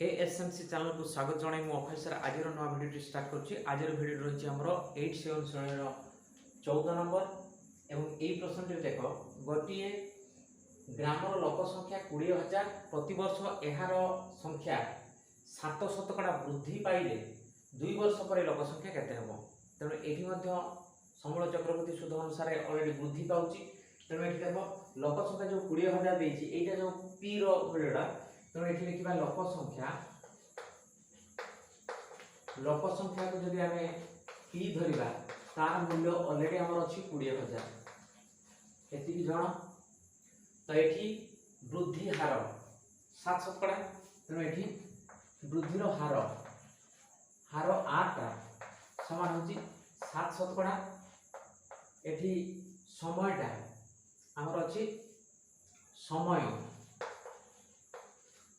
एएसएमसी channel को स्वागत जनाई मु अफिसर आज नवा भिडियो स्टार्ट करुच्ची। आज भिडियो रही आमर 8 श्रेणी 14 नंबर एवं यही प्रश्न देख गोटे ग्रामर लोक संख्या 20,000 प्रतिवर्ष यार संख्या 7% वृद्धि पाइले 2 वर्ष पर लोक संख्या केते हम तेणु ये समूल चक्रवर्ती सूद अनुसार अलरेडी वृद्धि पाँच। तेणु ये देख लोक संख्या जो 20,000 देती यहाँ जो पी रोटा तेणु ये लिखा लोक संख्या को जब आम पी धरिबा तार मूल्य अलरेडी आमर अच्छी 20,000 एति जन तो ये वृद्धि हार 7%। तेणु ये वृद्धि हार हार 8 समान हो 7%। एठी समयटा आमर अच्छी समय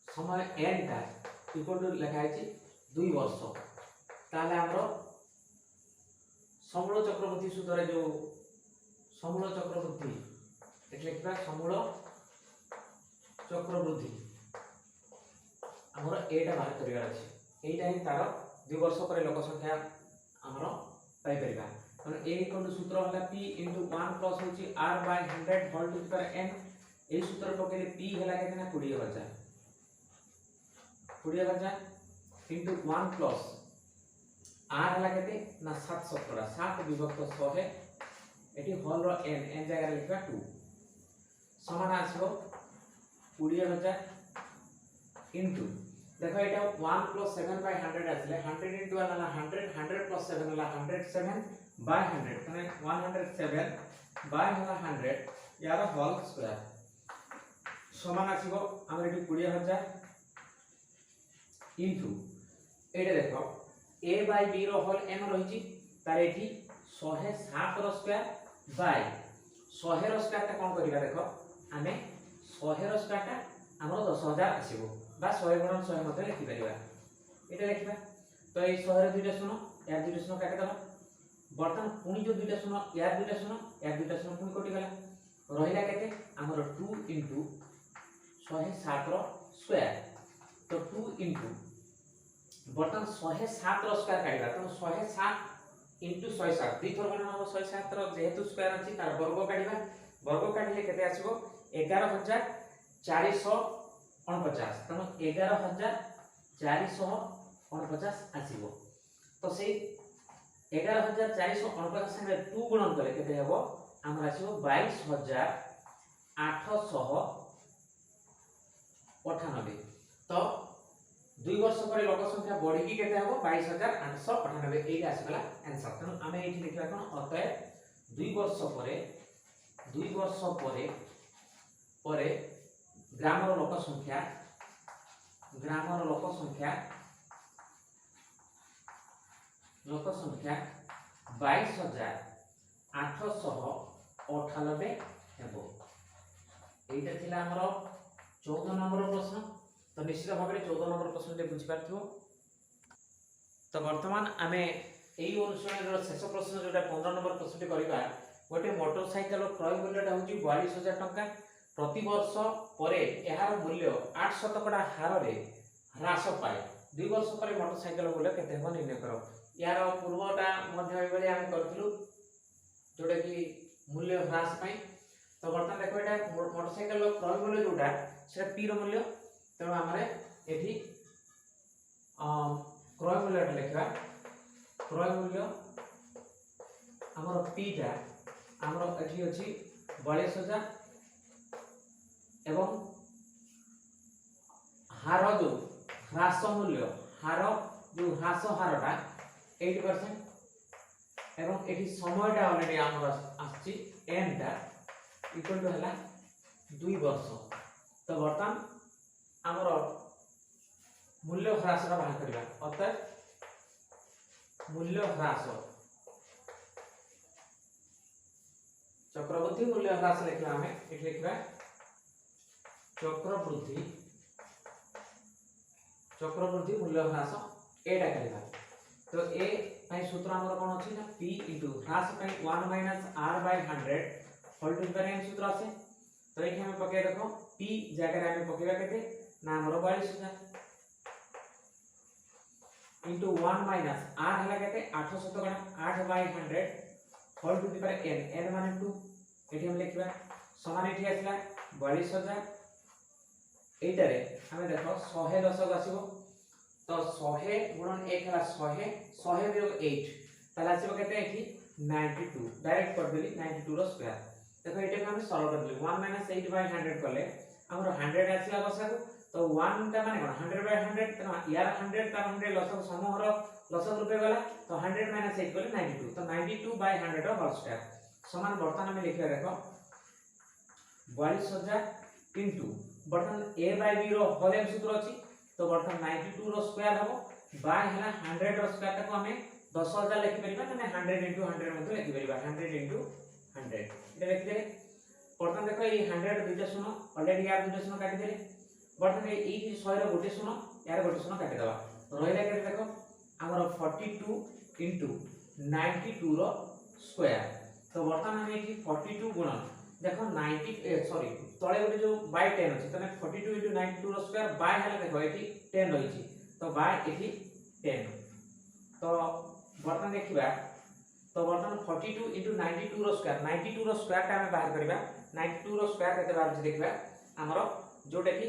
समय एन टा इक्वल टू लिखाई 2 वर्ष ताले आमर समूल चक्रवर्ती सूदर जो समूल चक्रवर्ती लिखा समूल चक्रवृद्धि आमर एटा बाहर कर यहीटा ही तार 2 वर्ष पर लोक संख्या आमर पाई परिबा। तेणु ए इक्वल सूत्र है पी इंटू 1 प्लस होची R by 100 whole to power N. ए सूत्र पकेले पी हैला केतना 20,000 इंटू 1 प्लस आर हैला केते ना 7% 7 विभक्त 100 एटी होल रो एन एन जगह लिखा 2 समान आसबो 20,000 इंटू देखो एटा 1 प्लस 7 बाय 100 आसले 100 इंटू 1 हला 100 100 प्लस 7 हला 107 बाय 100 तने 107 बाय हला 100 यार होल स्क्वायर समान आसीबो हम एटी 20,000 इंटू एटा देखो a बाय b रो होल m रही तार एठी 107 रो स्क्वायर बाय 100 रो स्क्वायर ता कोन करिबा देखो आमे 100 रो स्क्वायर ता हमरो 10,000 आसीबो बा 100 गुणन 100 मते लिखि परिबा एटा लिखिबा। तो ए 100 रे दुइटा शून्य यार दुइटा शून्य काटि दबा बर्तन पुनी जो दुइटा शून्य यार दुइटा शून्य पुनी कटि गला रहिला केते हमरो 2 इंटू 107 रो स्क्वायर। तो 2 इंटू बर्तन 107 रो स्क्वायर काढिबा तो 107 इंटू 107 दी थर गणना हो 107 रो जेहेतु स्क्वायर अछि तार वर्ग काढिबा वर्ग काढिले केते आसीबो 11,449 तनो 11,449 आसीबो। तो सेई 11,449 संगे 2 गुणन करे केते हेबो हमरा आसीबो 22,898। तो 2 वर्ष पर लोक संख्या बढ़ी की केते हबो 22,898 एटा आसगला आंसर। तनो आमे एठी लिखला कोन अतः 2 वर्ष परे ग्रामर लोक संख्या 22,898 हेबो। एटा थिला हमर 14 नंबर प्रश्न। तो निश्चित भाव में 14 नंबर प्रश्न बुझी पार्थिबो। तो वर्तमान आमे एई अनुसरण शेष प्रश्न जोटा 15 नंबर प्रश्न करिबा गोटे मोटरसाइकेल क्रय मूल्यटा होची 42,000 टंका प्रति वर्ष परे एहार मूल्य 8% हार रे ह्रास पाए 2 वर्ष पर मोटरसाइकेल मूल्य केते हो निर्णय करो। यार पूर्वटा मध्य बेले हम करथिलु जोटा कि मूल्य ह्रास पाए। तो वर्तमान देखो एटा मोटरसाइकेल क्रय मूल्य जोटा से पी रो मूल्य तेणु आम एठी क्रय मूल्य लिखा क्रय मूल्य आमर पीटा आमर एठी अछि 42,000 एवं हार जो ह्रास मूल्य हार जो ह्रास हारटा 8% एवं एठी समयटा ऑलरेडी आमर आछि एन टा इक्वल टू हला 2 वर्ष। तो वर्तमान आमर मूल्य ह्रास बाहर करबा अर्थात मूल्य ह्रास चक्रवृद्धि मूल्य ह्रास लिखला हमें एठी लिखबा चक्रवृद्धि मूल्य ह्रास एटा करबा। तो ए पई सूत्र हमर कोन अछि ना p * ह्रास पई 1 - r / 100 whole to power n सूत्र আছে। तो एठी हम पके देखो p जगह रे हम पकेबा केते ना हमर 42,000 इंटू 1 माइनस आर हला केते 8 शतकड़ा 8 by 100 whole to the power n n माने 2 एठी हम लिखबा समान एठी आसला 42000 एटारे हमें देखो 110 को आसीबो तो 100 गुणन 1 हला 100 100 वियोग 8 ताला आसीबो केते एठी 92 डायरेक्ट कर देली 92 रो स्क्वायर देखो एटा हम सॉल्व कर देली 1 - 8 बाय 100 करले हमरो 100 आसीला बसाको तो 1 टा माने कोन 100 बाय 100 त यार 100 तार 100 लसक समूहर लसक रूपे गला तो 100 - 8 करले 92 तो 92 बाय 100 रो होल स्क्वायर समान वर्तमान में लिखिया देखो 42000 इनटू वर्तमान a बाय b रो होल एम सूत्र अछि तो वर्तमान 92 रो स्क्वायर हबो बाय हला 100 रो स्क्वायर ताको हमें 10000 लिखि परिबा माने 100 * 100 मध्ये लिखि परिबा 100 * 100 एटा लिखि देले वर्तमान देखो ये 100 दुइटा शून्य ऑलरेडी यार दुइटा शून्य काटि देले वर्तमान ए 100 रो गोटे शून्य यार गोटे शून्य काटि दबा रहिला के देखो हमर 42 * 92 रो स्क्वायर तो वर्तमान हम एठी 42 गुणन देखो 90 सॉरी तळे गोटे जो बाय 10 अछि तने 42 * 92 रो स्क्वायर बाय हला देखो एठी 10 रहिछि तो बाय एठी 10 तो वर्तमान देखिबा तो वर्तमान 42 * 92 रो स्क्वायर 92 रो स्क्वायर का हम बाहर करबा 92 रो स्क्वायर केते बाहर छै देखबा हमरो जोटा कि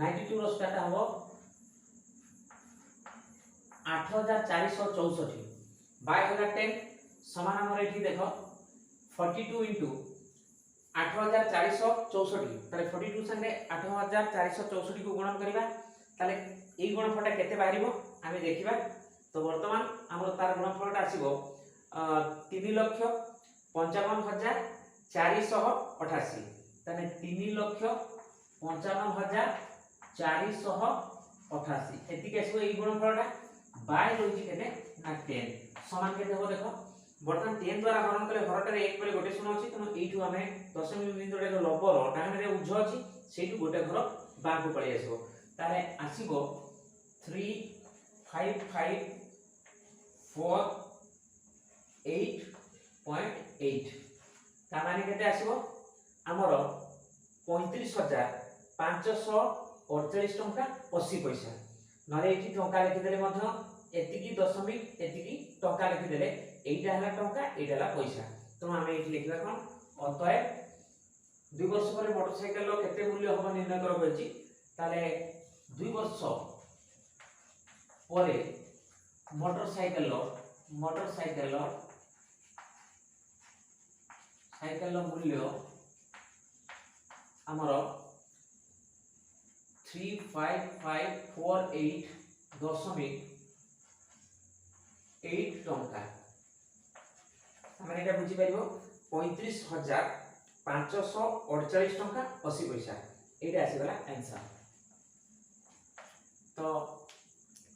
92 रो स्क्वायर हबो 8464 बाय होला 10 समान हमर एठी देखो 42 * 8464 ताले 42 संगे 8464 को गुणन करिबा ताले एई गुणनफलटा केते बाहरिबो आमे देखिबा तो वर्तमान हमर तार गुणनफलटा आसीबो 3,55,488 ताने 3,55,488 एति के आसीबो एई गुणनफलटा बाय रहिछि केते ना 10 समान केते हो देखो वर्तमान 10 द्वारा हरण कले हरटारे 1 पर गोटे शून्य अछि तनो एठु हमें दशमिक बिंदुरे जो लबर डाहने उज्ज अछि सेठु गोटे घर बाकु पळि आसीबो ताले आसीबो 3554.8 ता माने केते आसीबो हमर 35,548 टंका 80 पैसा नरे एठी टंका लिखि देले मध्य एतिकी दशमिक एतिकी टंका लिखि देले एइटा हला टंका एइटा हला पैसा तो हम एठी लिखला कोन अतः 2 वर्ष पर मोटरसाइकेल रो केते मूल्य होबो निर्णय करब अछि ताले 2 वर्ष परे मोटरसाइकेल रो मूल्य हमर 35,548.8 टंका हमें एटा बुझी पाइबो 35,548 टंका 80 पैसा एटा आसी गला आंसर तो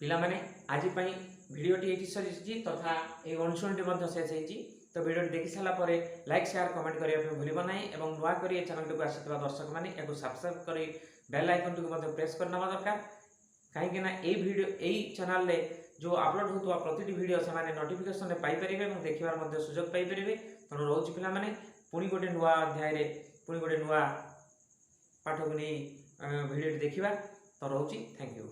पिला माने आज पई वीडियोटी एटी सरिछि तथा ए अनुसरणटी मध्ये शेष हेछि तो वीडियो देखि साला परे लाइक शेयर कमेंट करिया पे भूलिबो नाही एवं नुवा करी ए चैनल को आसीतबा दर्शक माने एको सब्सक्राइब करी बेल आइकन को मध्ये प्रेस करना दरकार काहे कि ना ए वीडियो ए चैनल ले जो अपलोड होतवा प्रतिटी वीडियो से माने नोटिफिकेशन रे पाई परिबे एवं देखिबार मध्ये सुयोग पाई परिबे तनो रोज पिला माने पुनी गोटे नुवा अध्याय रे पुनी गोटे नुवा पाठ को नै वीडियो देखिबा तो रोची थैंक यू।